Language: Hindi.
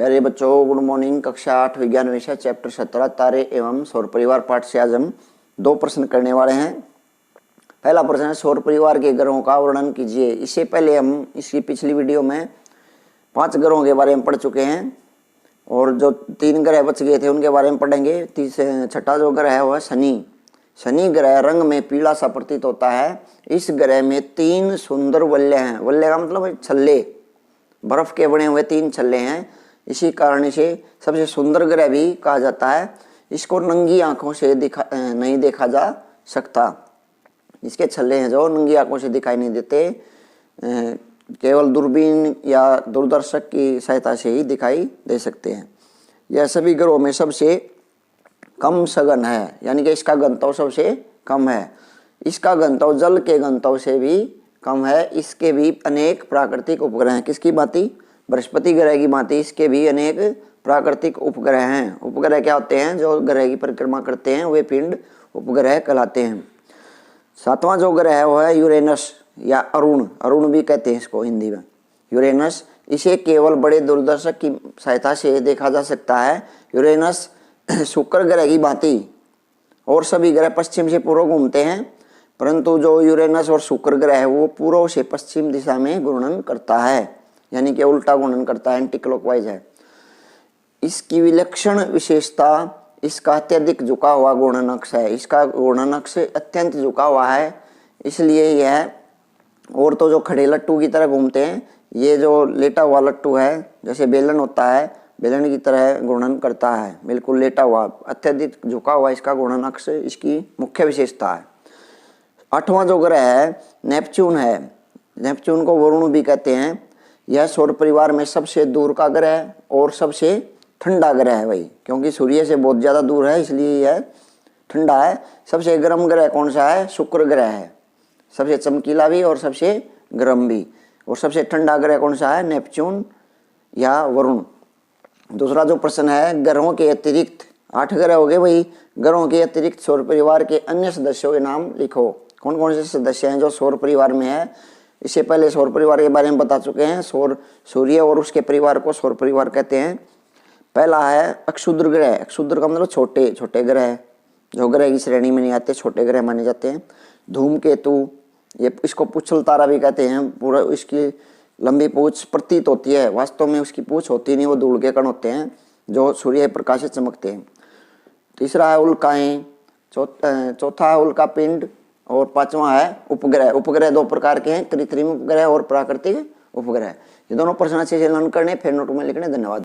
प्यारे बच्चों, गुड मॉर्निंग। कक्षा 8 विज्ञान विषय चैप्टर 17 तारे एवं सौर परिवार पाठ से आज हम 2 प्रश्न करने वाले हैं। पहला प्रश्न है, सौर परिवार के ग्रहों का वर्णन कीजिए। इससे पहले हम इसकी पिछली वीडियो में 5 ग्रहों के बारे में पढ़ चुके हैं और जो 3 ग्रह बच गए थे उनके बारे में पढ़ेंगे। छठा जो ग्रह है वह शनि। शनि ग्रह रंग में पीला सा प्रतीत होता है। इस ग्रह में 3 सुंदर वलय हैं। वलय का मतलब छल्ले, बर्फ के बने हुए 3 छल्ले हैं। इसी कारण इसे सबसे सुंदर ग्रह भी कहा जाता है। इसको नंगी आंखों से नहीं देखा जा सकता। इसके छल्ले हैं जो नंगी आंखों से दिखाई नहीं देते, केवल दूरबीन या दूरदर्शक की सहायता से ही दिखाई दे सकते हैं। यह सभी ग्रहों में सबसे कम सघन है, यानी कि इसका घनत्व सबसे कम है। इसका घनत्व जल के घनत्व से भी कम है। इसके भी अनेक प्राकृतिक उपग्रह हैं। किसकी भांति? बृहस्पति ग्रह की भांति इसके भी अनेक प्राकृतिक उपग्रह हैं। उपग्रह क्या होते हैं? जो ग्रह की परिक्रमा करते हैं वे पिंड उपग्रह कहलाते हैं। 7वां जो ग्रह है वह है यूरेनस या अरुण। अरुण भी कहते हैं इसको हिंदी में, यूरेनस। इसे केवल बड़े दूरदर्शक की सहायता से देखा जा सकता है। यूरेनस शुक्र ग्रह की भांति और सभी ग्रह पश्चिम से पूर्व घूमते हैं, परंतु जो यूरेनस और शुक्र ग्रह है वो पूर्व से पश्चिम दिशा में घूर्णन करता है, यानी कि उल्टा घूर्णन करता है, एंटी क्लॉकवाइज है। इसकी विलक्षण विशेषता इसका अत्यधिक झुका हुआ घूर्णन अक्ष है। इसका घूर्णन अक्ष अत्यंत झुका हुआ है, इसलिए यह, और तो जो खड़े लट्टू की तरह घूमते हैं, ये जो लेटा हुआ लट्टू है जैसे बेलन होता है, बेलन की तरह घूर्णन करता है, बिल्कुल लेटा हुआ, अत्यधिक झुका हुआ इसका घूर्णन अक्ष इसकी मुख्य विशेषता है। 8वां जो ग्रह है नेपच्यून है। नेपच्यून को वरुण भी कहते हैं। यह सौर परिवार में सबसे दूर का ग्रह और सबसे ठंडा ग्रह है भाई, क्योंकि सूर्य से बहुत ज़्यादा दूर है इसलिए यह ठंडा है। सबसे गर्म ग्रह कौन सा है? शुक्र ग्रह है, सबसे चमकीला भी और सबसे गर्म भी। और सबसे ठंडा ग्रह कौन सा है? नेपच्यून या वरुण। दूसरा जो प्रश्न है, ग्रहों के अतिरिक्त 8 ग्रह हो गए भाई, ग्रहों के अतिरिक्त सौर परिवार के अन्य सदस्यों के नाम लिखो। कौन कौन से सदस्य हैं जो सौर परिवार में है? इससे पहले सौर परिवार के बारे में बता चुके हैं। सूर्य और उसके परिवार को सौर परिवार कहते हैं। पहला है अक्षुद्र ग्रह। अक्षुद्र का मतलब छोटे छोटे ग्रह, जो ग्रह की श्रेणी में नहीं आते, छोटे ग्रह माने जाते हैं। धूमकेतु, ये इसको पुच्छल तारा भी कहते हैं। पूरा इसकी लंबी पूंछ प्रतीत होती है, वास्तव में उसकी पूंछ होती नहीं, वो धूल के कण होते हैं जो सूर्य प्रकाश से चमकते हैं। तीसरा है उल्काएं। चौथा है उल्का पिंड और 5वां है उपग्रह। उपग्रह 2 प्रकार के हैं, कृत्रिम उपग्रह और प्राकृतिक उपग्रह। ये दोनों प्रश्न अच्छे से लर्न करने, फिर नोट में लिखने। धन्यवाद।